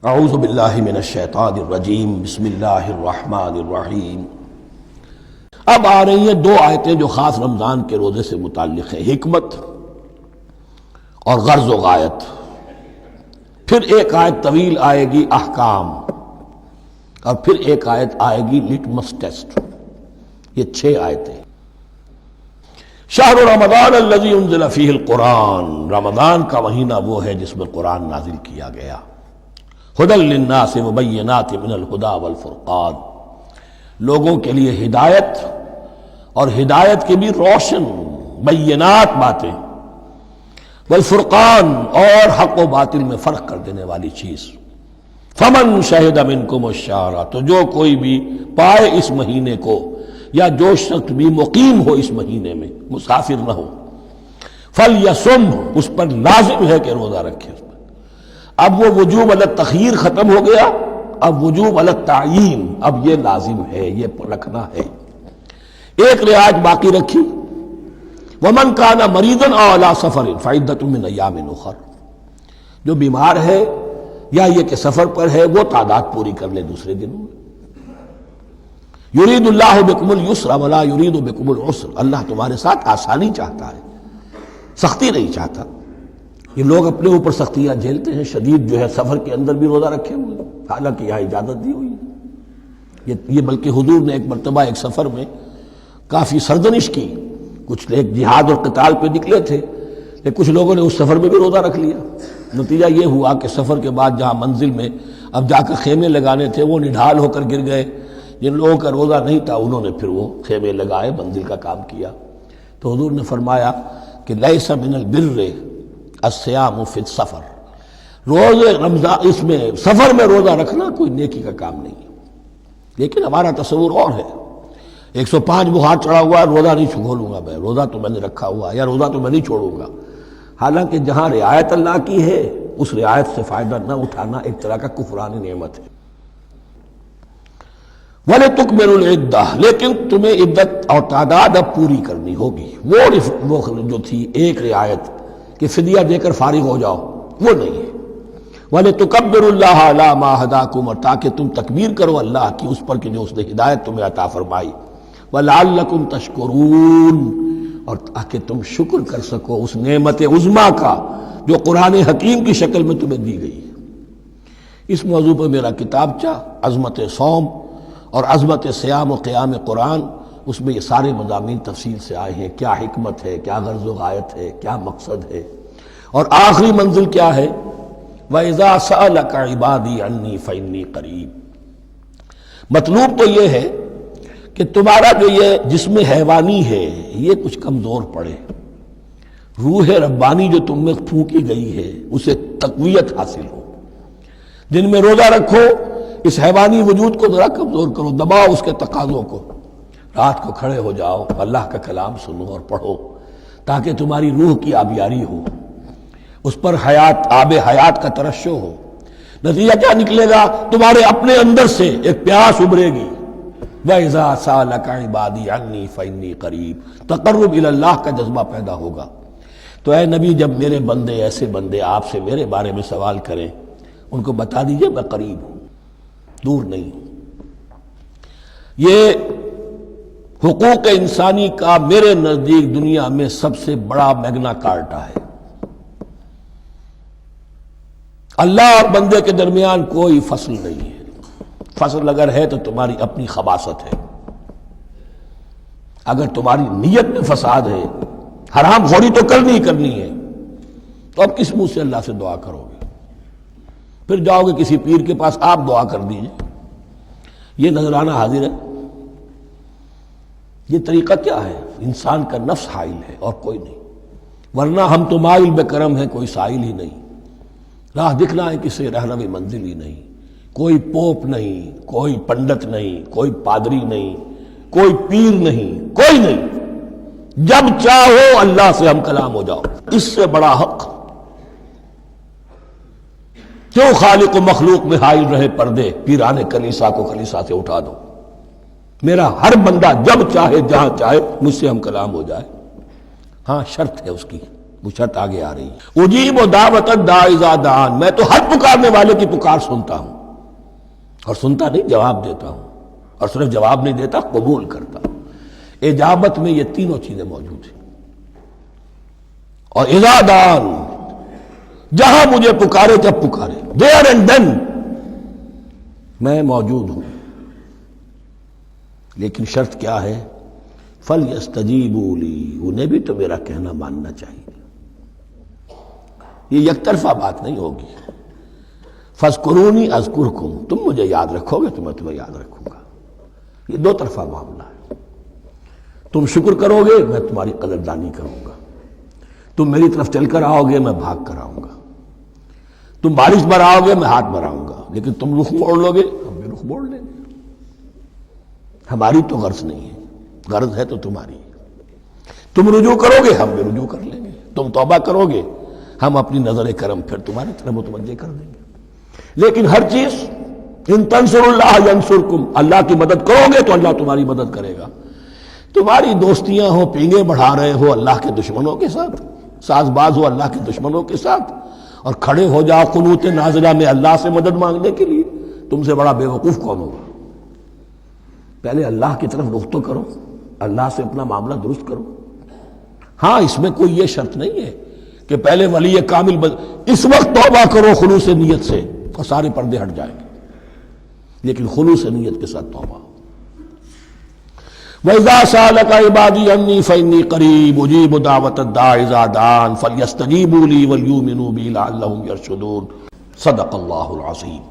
اعوذ باللہ من الشیطان الرجیم، بسم اللہ الرحمن الرحیم۔ اب آ رہی ہیں دو آیتیں جو خاص رمضان کے روزے سے متعلق ہیں، حکمت اور غرض و غایت۔ پھر ایک آیت طویل آئے گی احکام، اور پھر ایک آیت آئے گی لٹمس ٹیسٹ۔ یہ 6 آیتیں۔ شہر رمضان الذی انزل فیہ القرآن، رمضان کا مہینہ وہ ہے جس میں قرآن نازل کیا گیا۔ ھدی للناس وبینات من الھدی والفرقان، لوگوں کے لیے ہدایت، اور ہدایت کی بھی روشن بینات باتیں، والفرقان، اور حق و باطل میں فرق کر دینے والی چیز۔ فمن شہد منکم الشہر، تو جو کوئی بھی پائے اس مہینے کو، یا جو شخص بھی مقیم ہو اس مہینے میں، مسافر نہ ہو، فلیصم، اس پر لازم ہے کہ روزہ رکھے۔ اب وہ وجوب علی التخییر ختم ہو گیا، اب وجوب علی التعیین، اب یہ لازم ہے، یہ رکھنا ہے۔ ایک رعایت باقی رکھی، ومن کان مریضا او علی سفر فعدۃ من ایام اخر، جو بیمار ہے یا یہ کہ سفر پر ہے وہ تعداد پوری کر لے دوسرے دنوں میں۔ یرید اللہ بکم الیسر ولا یرید بکم العسر، اللہ تمہارے ساتھ آسانی چاہتا ہے، سختی نہیں چاہتا۔ یہ لوگ اپنے اوپر سختیاں جھیلتے ہیں، شدید جو ہے سفر کے اندر بھی روزہ رکھے ہوئے، حالانکہ یہاں اجازت دی ہوئی ہے۔ یہ بلکہ حضور نے ایک مرتبہ ایک سفر میں کافی سرزنش کی، کچھ ایک جہاد اور قتال پہ نکلے تھے، لیکن کچھ لوگوں نے اس سفر میں بھی روزہ رکھ لیا۔ نتیجہ یہ ہوا کہ سفر کے بعد جہاں منزل میں اب جا کر خیمے لگانے تھے، وہ نڈھال ہو کر گر گئے۔ جن لوگوں کا روزہ نہیں تھا انہوں نے پھر وہ خیمے لگائے، منزل کا کام کیا۔ تو حضور نے فرمایا کہ لیس من البر الصیام فی السفر، روزے رمضان اس میں سفر میں روزہ رکھنا کوئی نیکی کا کام نہیں ہے۔ لیکن ہمارا تصور اور ہے، 105 بخار چڑھا ہوا ہے، روزہ نہیں کھولوں گا میں، روزہ تو میں نے رکھا ہوا ہے، یا روزہ تو میں نہیں چھوڑوں گا۔ حالانکہ جہاں رعایت اللہ کی ہے اس رعایت سے فائدہ نہ اٹھانا ایک طرح کا کفران نعمت ہے۔ وَلِتُكْمِلُوا الْعِدَّةَ، لیکن تمہیں عدت اور تعداد اب پوری کرنی ہوگی۔ وہ جو تھی ایک رعایت کہ فدیہ دے کر فارغ ہو جاؤ، وہ نہیں ہے۔ وَلِتُكَبِّرُوا اللَّهَ عَلَىٰ مَا هَدَاكُمْ، اور تاکہ تم تکبیر کرو اللہ کی اس پر کہ جو اس نے ہدایت تمہیں عطا فرمائی۔ وَلَعَلَّكُمْ تَشْكُرُونَ، اور تاکہ تم شکر کر سکو اس نعمت عظمیٰ کا جو قرآن حکیم کی شکل میں تمہیں دی گئی ہے۔ اس موضوع پر میرا کتابچہ عظمت صوم اور عظمت صیام و قیام قرآن، اس میں یہ سارے مضامین تفصیل سے آئے ہیں، کیا حکمت ہے، کیا غرض و غایت ہے، کیا مقصد ہے، اور آخری منزل کیا ہے، وَإِذَا سَأَلَكَ عِبَادِي عَنِّي فَإِنِّي قَرِيبٌ۔ مطلوب تو یہ ہے کہ تمہارا جو یہ جسم حیوانی ہے یہ کچھ کمزور پڑے، روح ربانی جو تم میں پھونکی گئی ہے اسے تقویت حاصل ہو۔ دن میں روزہ رکھو، اس حیوانی وجود کو ذرا کمزور کرو، دباؤ اس کے تقاضوں کو۔ رات کو کھڑے ہو جاؤ، اللہ کا کلام سنو اور پڑھو، تاکہ تمہاری روح کی آبیاری ہو، اس پر حیات، آب حیات کا ترشح ہو۔ نتیجہ کیا نکلے گا؟ تمہارے اپنے اندر سے ایک پیاس ابھرے گی۔ وَإِذَا سَأَلَكَ عِبَادِي عَنِّي فَإِنِّي قَرِيبٌ، تقرب الی اللہ کا جذبہ پیدا ہوگا۔ تو اے نبی، جب میرے بندے، ایسے بندے آپ سے میرے بارے میں سوال کریں، ان کو بتا دیجئے میں قریب ہوں، دور نہیں ہوں۔ یہ حقوق انسانی کا میرے نزدیک دنیا میں سب سے بڑا میگنا کارٹا ہے۔ اللہ اور بندے کے درمیان کوئی فصل نہیں ہے، فصل اگر ہے تو تمہاری اپنی خباثت ہے۔ اگر تمہاری نیت میں فساد ہے، حرام خوری تو کرنی ہی کرنی ہے، تو اب کس منہ سے اللہ سے دعا کرو گے؟ پھر جاؤ گے کسی پیر کے پاس، آپ دعا کر دیجئے۔ یہ نذرانہ حاضر ہے؟ یہ طریقہ کیا ہے؟ انسان کا نفس حائل ہے اور کوئی نہیں، ورنہ ہم تو مائل بے کرم ہیں، کوئی سائل ہی نہیں۔ راہ دکھنا ہے کسی رہنمی منزل ہی نہیں، کوئی پوپ نہیں، کوئی پنڈت نہیں، کوئی پادری نہیں، کوئی پیر نہیں، کوئی نہیں۔ جب چاہو اللہ سے ہم کلام ہو جاؤ، اس سے بڑا حق کیوں خالق و مخلوق میں حائل رہے پردے؟ پیران کلیسا کو کلیسا سے اٹھا دو، میرا ہر بندہ جب چاہے جہاں چاہے مجھ سے ہم کلام ہو جائے۔ ہاں شرط ہے اس کی، وہ شرط آگے آ رہی ہے، اجیب دعوت الداعی اذا دعان، میں تو ہر پکارنے والے کی پکار سنتا ہوں، اور سنتا نہیں جواب دیتا ہوں، اور صرف جواب نہیں دیتا قبول کرتا ہوں۔ اجابت میں یہ تینوں چیزیں موجود ہیں۔ اور اذا دعان، جہاں مجھے پکارے جب پکارے، دیر اینڈ دین میں موجود ہوں، لیکن شرط کیا ہے؟ فَلْيَسْتَجِيبُوا لِي، انہیں بھی تو میرا کہنا ماننا چاہیے، یہ یک طرفہ بات نہیں ہوگی۔ فَاذْكُرُونِي أَذْكُرْكُمْ، تم مجھے یاد رکھو گے تو میں تمہیں یاد رکھوں گا، یہ دو طرفہ معاملہ ہے۔ تم شکر کرو گے میں تمہاری قدردانی کروں گا، تم میری طرف چل کر آؤ گے میں بھاگ کر آؤں گا، تم بارش برآؤ گے میں ہاتھ بڑھاؤں گا، لیکن تم رخ موڑ لو گے ہم بھی رخ موڑ لیں گے۔ ہماری تو غرض نہیں ہے، غرض ہے تو تمہاری، تم رجوع کرو گے ہم بھی رجوع کر لیں گے، تم توبہ کرو گے ہم اپنی نظر کرم پھر تمہاری طرف متوجہ کر دیں گے۔ لیکن ہر چیز ان تنصر اللہ ینصرکم، اللہ کی مدد کرو گے تو اللہ تمہاری مدد کرے گا۔ تمہاری دوستیاں ہو، پینگے بڑھا رہے ہو اللہ کے دشمنوں کے ساتھ، ساز باز ہو اللہ کے دشمنوں کے ساتھ، اور کھڑے ہو جاؤ قنوت نازلہ میں اللہ سے مدد مانگنے کے لیے، تم سے بڑا بے وقوف کون ہوگا؟ پہلے اللہ کی طرف رخ تو کرو، اللہ سے اپنا معاملہ درست کرو۔ ہاں اس میں کوئی یہ شرط نہیں ہے کہ پہلے ولی کامل اس وقت توبہ کرو خلوص نیت سے اور سارے پردے ہٹ جائیں گے، لیکن خلوص نیت کے ساتھ توبہ۔ وَإِذَا سَأَلَكَ عِبَادِي عَنِّي فَإِنِّي قَرِيبٌ أُجِيبُ دَعْوَةَ الدَّاعِ إِذَا دَعَانِ فَلْيَسْتَجِيبُوا لِي وَلْيُؤْمِنُوا بِي لَعَلَّهُمْ يَرْشُدُونَ۔ صدق اللہ العظیم۔